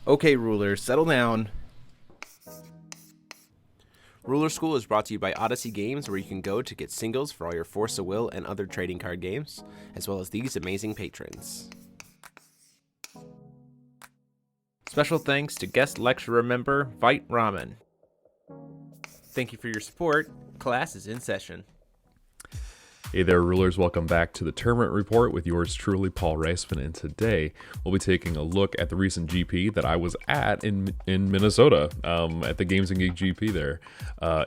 Okay, rulers, settle down. Ruler School is brought to you by Odyssey Games, where you can go to get singles for all your Force of Will and other trading card games, as well as these amazing patrons. Special thanks to guest lecturer member Vite Ramen. Thank you for your support. Class is in session. Hey there, rulers. Welcome back to the Tournament Report with yours truly, Paul Reissmann. And today we'll be taking a look at the recent GP that I was at in Minnesota, at the Games and Geek GP there.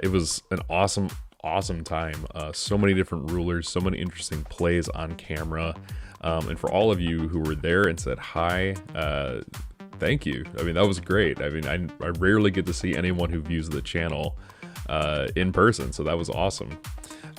It was an awesome time. So many different rulers, so many interesting plays on camera. And for all of you who were there and said hi, thank you. I mean, that was great. I mean, I rarely get to see anyone who views the channel in person, so that was awesome.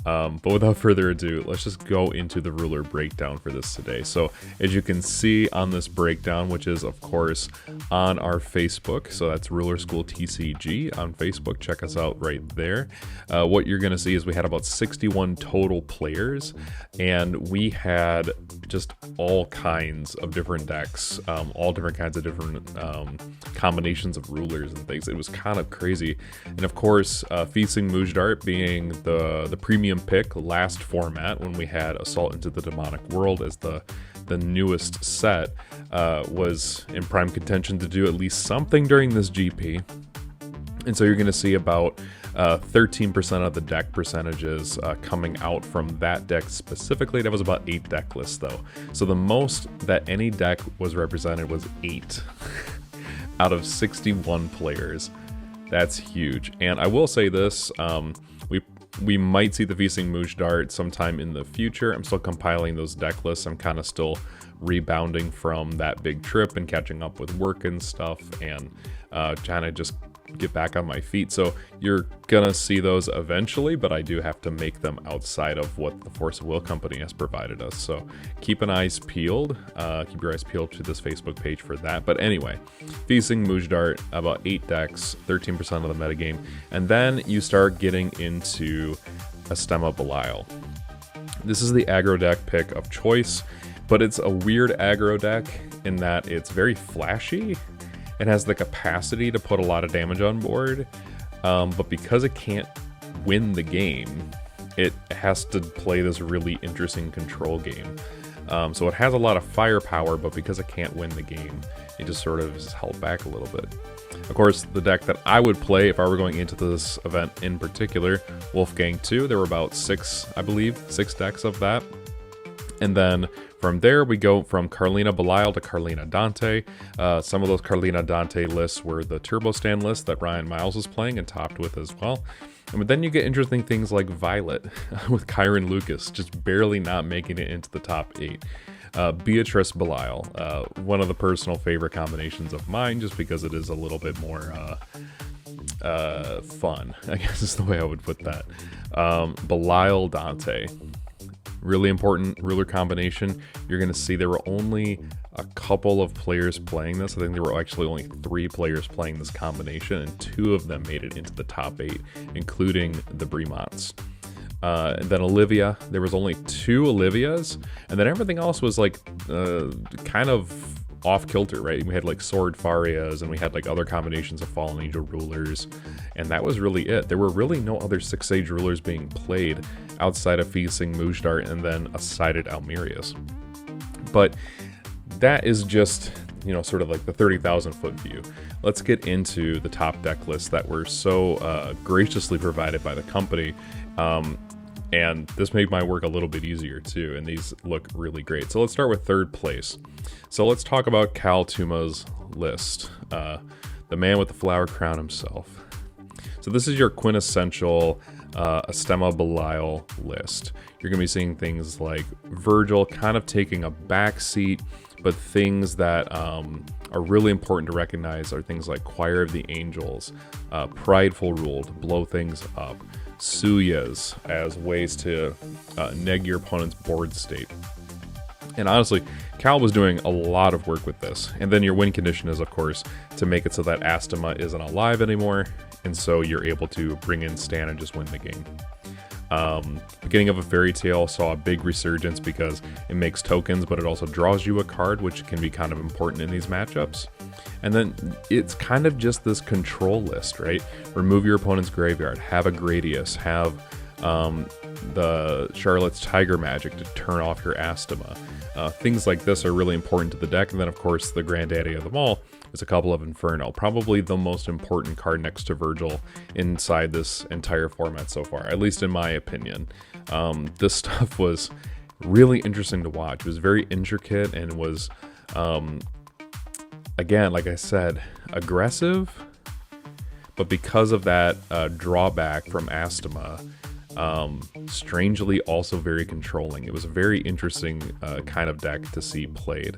But without further ado, let's just go into the ruler breakdown for this today. So as you can see on this breakdown, which is of course on our Facebook, so that's Ruler School TCG on Facebook, check us out right there. What you're going to see is we had about 61 total players, and we had just all kinds of different decks, all different kinds of different combinations of rulers and things. It was kind of crazy. And of course, Feasting Mujdart being the premium pick last format when we had Assault into the Demonic World as the newest set, was in prime contention to do at least something during this GP. And so you're going to see about 13% of the deck percentages coming out from that deck specifically. That was about 8 deck lists though. So the most that any deck was represented was 8 out of 61 players. That's huge. And I will say this, we might see the Feasting Mujdart sometime in the future. I'm still compiling those deck lists. I'm kind of still rebounding from that big trip and catching up with work and stuff, and trying to just get back on my feet. So you're gonna see those eventually, but I do have to make them outside of what the Force of Will company has provided us. So keep your eyes peeled to this Facebook page for that. But anyway, Feasting Mujdart, about 8 decks, 13% of the metagame, and then you start getting into Astema Belial. This is the aggro deck pick of choice, but it's a weird aggro deck in that it's very flashy. It has the capacity to put a lot of damage on board, but because it can't win the game, it has to play this really interesting control game. So it has a lot of firepower, but because it can't win the game, it just sort of is held back a little bit. Of course, the deck that I would play if I were going into this event in particular, Wolfgang 2, there were about 6 decks of that. And then from there, we go from Carlina Belial to Carlina Dante. Some of those Carlina Dante lists were the Turbo Stand list that Ryan Miles was playing and topped with as well. But then you get interesting things like Violet with Kyron Lucas, just barely not making it into the top 8. Beatrice Belial, one of the personal favorite combinations of mine, just because it is a little bit more fun, I guess is the way I would put that. Belial Dante. Really important ruler combination. You're going to see there were only a couple of players playing this. I think there were actually only 3 players playing this combination, and 2 of them made it into the top 8, including the Bremonts. And then Olivia, there was only 2 Olivias, and then everything else was like kind of off kilter, right? We had like Sword Farias, and we had like other combinations of Fallen Angel rulers, and that was really it. There were really no other 6-age rulers being played outside of Feasting Mujdart and then a sided Almerius. But that is just, sort of like the 30,000 foot view. Let's get into the top deck lists that were so graciously provided by the company. And this made my work a little bit easier too, and these look really great. So let's start with 3rd place. So let's talk about Cal Tuma's list, the man with the flower crown himself. So this is your quintessential Astema Belial list. You're going to be seeing things like Virgil kind of taking a back seat, but things that are really important to recognize are things like Choir of the Angels, Prideful Rule to blow things up, Suyas as ways to neg your opponent's board state. And honestly, Cal was doing a lot of work with this. And then your win condition is, of course, to make it so that Astema isn't alive anymore, and so you're able to bring in Stan and just win the game. Beginning of a Fairy Tale saw a big resurgence because it makes tokens, but it also draws you a card, which can be kind of important in these matchups. And then it's kind of just this control list, right? Remove your opponent's graveyard, have a Gradius, have the Charlotte's Tiger Magic to turn off your Astema. Things like this are really important to the deck. And then, of course, the granddaddy of them all is a couple of Inferno. Probably the most important card next to Virgil inside this entire format so far, at least in my opinion. This stuff was really interesting to watch. It was very intricate and was, again, like I said, aggressive. But because of that drawback from Astema, strangely also very controlling. It was a very interesting kind of deck to see played.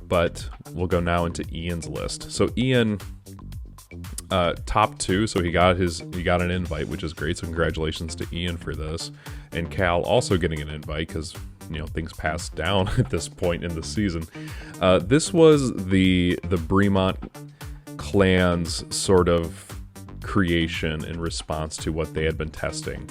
But we'll go now into Ian's list. So Ian, top 2, so he got an invite, which is great. So congratulations to Ian for this, and Cal also getting an invite because things passed down at this point in the season. This was the Bremont clan's sort of creation in response to what they had been testing.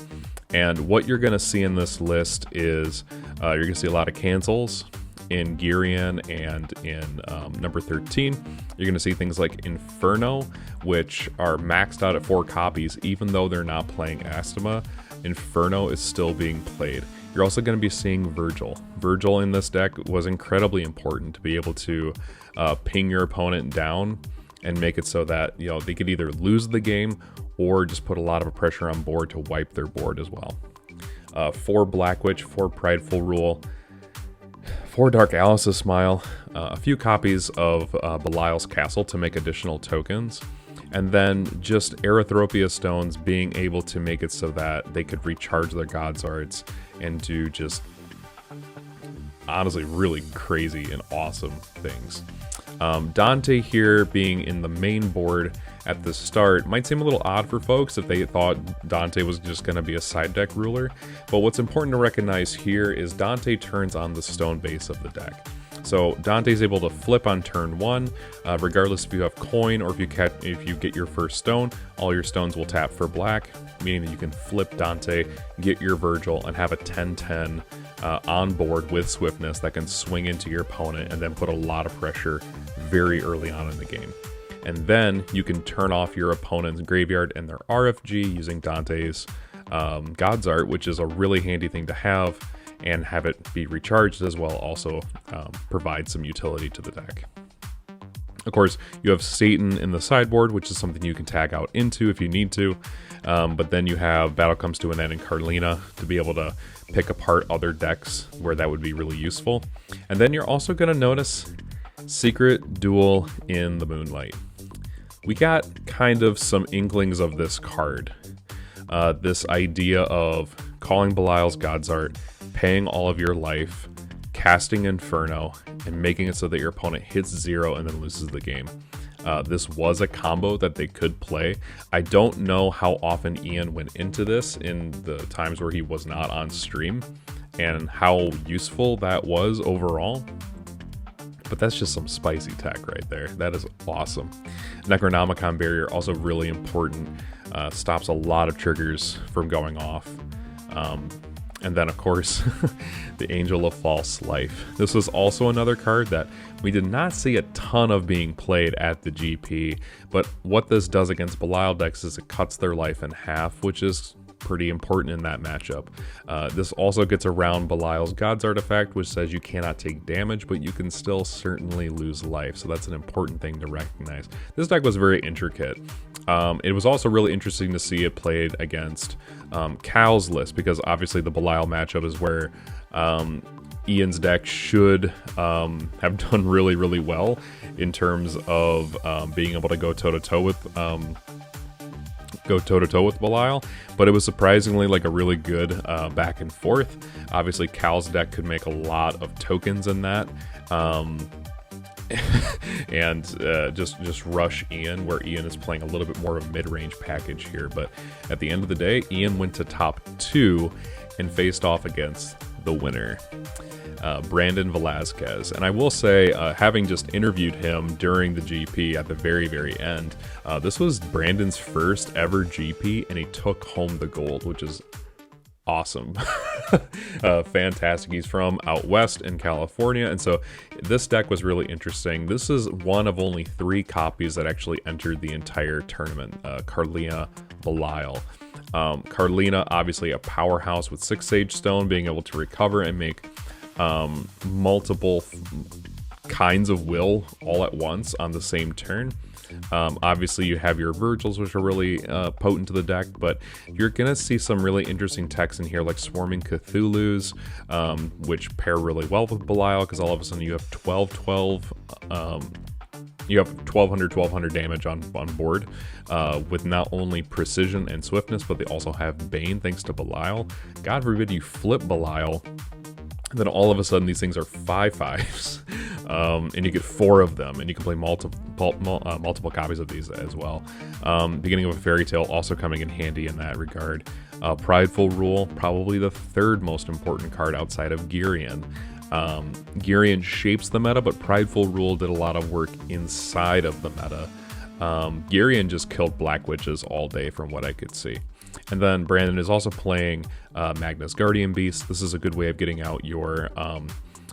And what you're going to see in this list is you're going to see a lot of cancels in Girion and in number 13. You're going to see things like Inferno, which are maxed out at 4 copies. Even though they're not playing Astema, Inferno is still being played. You're also going to be seeing Virgil. Virgil in this deck was incredibly important to be able to ping your opponent down and make it so that they could either lose the game or just put a lot of pressure on board to wipe their board as well. 4 Black Witch, 4 Prideful Rule, 4 Dark Alice's Smile, a few copies of Belial's Castle to make additional tokens, and then just Erythropia Stones being able to make it so that they could recharge their God's Arts and do just honestly really crazy and awesome things. Dante here being in the main board at the start might seem a little odd for folks if they thought Dante was just going to be a side deck ruler, but what's important to recognize here is Dante turns on the stone base of the deck. So Dante's able to flip on turn 1, regardless if you have coin or if you get your first stone, all your stones will tap for black, meaning that you can flip Dante, get your Virgil, and have a 10-10 on board with swiftness that can swing into your opponent and then put a lot of pressure very early on in the game. And then you can turn off your opponent's graveyard and their RFG using Dante's God's Art, which is a really handy thing to have, and have it be recharged as well also provide some utility to the deck. Of course, you have Satan in the sideboard, which is something you can tag out into if you need to, but then you have Battle Comes to an End and Carlina to be able to pick apart other decks where that would be really useful. And then you're also going to notice Secret Duel in the Moonlight. We got kind of some inklings of this card. This idea of calling Belial's God's Art, paying all of your life, casting Inferno, and making it so that your opponent hits 0 and then loses the game. This was a combo that they could play. I don't know how often Ian went into this in the times where he was not on stream and how useful that was overall. But that's just some spicy tech right there. That is awesome. Necronomicon Barrier, also really important. Stops a lot of triggers from going off. And then, of course, the Angel of False Life. This was also another card that we did not see a ton of being played at the GP, but what this does against Belial decks is it cuts their life in half, which is pretty important in that matchup. This also gets around Belial's God's Artifact, which says you cannot take damage, but you can still certainly lose life, so that's an important thing to recognize. This deck was very intricate. It was also really interesting to see it played against Cal's list, because obviously the Belial matchup is where Ian's deck should have done really, really well in terms of being able to go toe-to-toe with Belial, but it was surprisingly like a really good back and forth. Obviously Cal's deck could make a lot of tokens in that. And just rush Ian, where Ian is playing a little bit more of a mid-range package here. But at the end of the day, Ian went to top 2 and faced off against the winner, Brandon Velasquez. And I will say, having just interviewed him during the GP at the very, very end, this was Brandon's first ever GP, and he took home the gold, which is awesome. Fantastic. He's from out west in California, and so this deck was really interesting. This is one of only 3 copies that actually entered the entire tournament. Karlina Belial. Karlina, obviously a powerhouse with 6 Sage Stone, being able to recover and make multiple kinds of will all at once on the same turn. Obviously you have your Virgils, which are really potent to the deck, but you're gonna see some really interesting techs in here like Swarming Cthulhu's, which pair really well with Belial, because all of a sudden you have 12 you have 1200 damage on board, with not only precision and swiftness, but they also have Bane thanks to Belial. God forbid you flip Belial, then all of a sudden these things are 5/5s. And you get 4 of them, and you can play multiple copies of these as well. Beginning of a Fairy Tale also coming in handy in that regard. Prideful Rule, probably the 3rd most important card outside of Girion. Girion shapes the meta, but Prideful Rule did a lot of work inside of the meta. Girion just killed Black Witches all day from what I could see. And then Brandon is also playing Magnus Guardian Beast. This is a good way of getting out your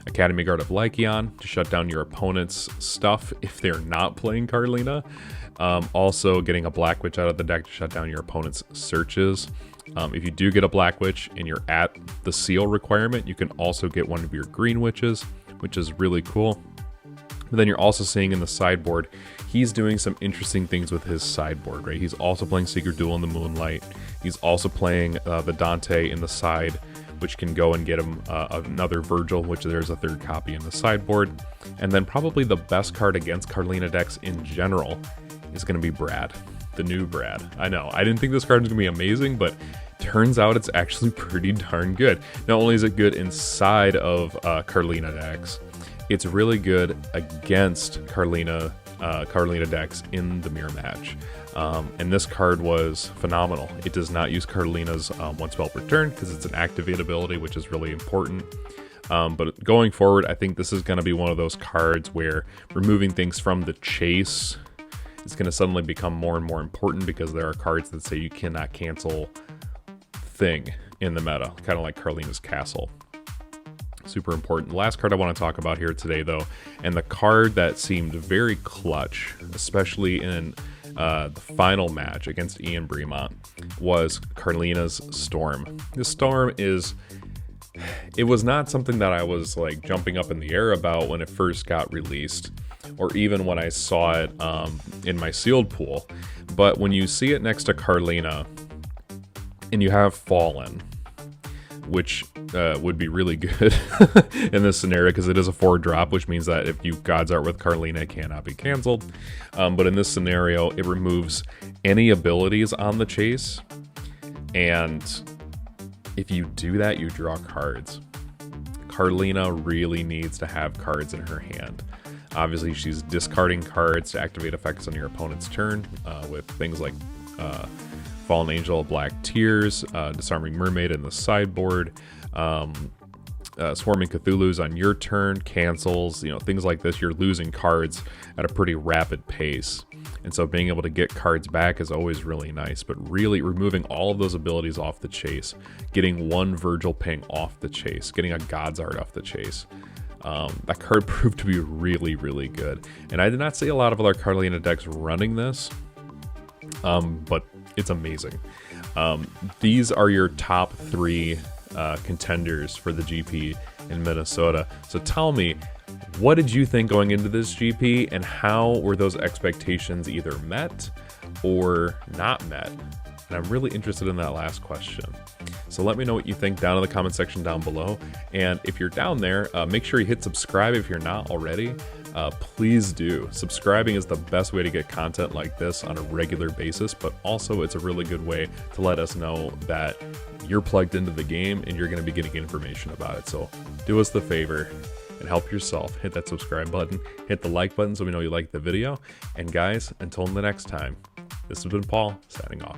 Academy Guard of Lycion to shut down your opponent's stuff if they're not playing Karlina. Also getting a Black Witch out of the deck to shut down your opponent's searches. If you do get a Black Witch and you're at the seal requirement, you can also get one of your Green Witches, which is really cool. But then you're also seeing in the sideboard, he's doing some interesting things with his sideboard, right? He's also playing Secret Duel in the Moonlight. He's also playing the Dante in the side, which can go and get him another Virgil, which there's a 3rd copy in the sideboard. And then probably the best card against Karlina decks in general is going to be Brad, the new Brad. I know, I didn't think this card was going to be amazing, but turns out it's actually pretty darn good. Not only is it good inside of Karlina decks, it's really good against Karlina decks in the mirror match. And this card was phenomenal. It does not use Karlina's 1 spell per turn because it's an activate ability, which is really important. But going forward, I think this is going to be one of those cards where removing things from the chase is going to suddenly become more and more important, because there are cards that say you cannot cancel thing in the meta, kind of like Karlina's Castle. Super important. The last card I want to talk about here today, though, and the card that seemed very clutch, especially in the final match against Ian Bremont, was Karlina's Storm. This Storm it was not something that I was like jumping up in the air about when it first got released, or even when I saw it in my sealed pool. But when you see it next to Karlina, and you have Fallen, which would be really good in this scenario because it is a 4-drop, which means that if you God's Art with Karlina, it cannot be canceled. But in this scenario, it removes any abilities on the chase, and if you do that, you draw cards. Karlina really needs to have cards in her hand. Obviously, she's discarding cards to activate effects on your opponent's turn with things like Fallen Angel, Black Tears, Disarming Mermaid in the sideboard, Swarming Cthulhu's on your turn, cancels, things like this. You're losing cards at a pretty rapid pace. And so being able to get cards back is always really nice, but really removing all of those abilities off the chase, getting 1 Virgil ping off the chase, getting a God's Art off the chase. That card proved to be really, really good. And I did not see a lot of other Karlina decks running this, but it's amazing. These are your top 3 contenders for the GP in Minnesota. So tell me, what did you think going into this GP, and how were those expectations either met or not met? And I'm really interested in that last question. So let me know what you think down in the comment section down below. And if you're down there, make sure you hit subscribe if you're not already. Please do. Subscribing is the best way to get content like this on a regular basis, but also it's a really good way to let us know that you're plugged into the game and you're going to be getting information about it. So do us the favor and help yourself. Hit that subscribe button, hit the like button so we know you liked the video. And guys, until the next time, this has been Paul signing off.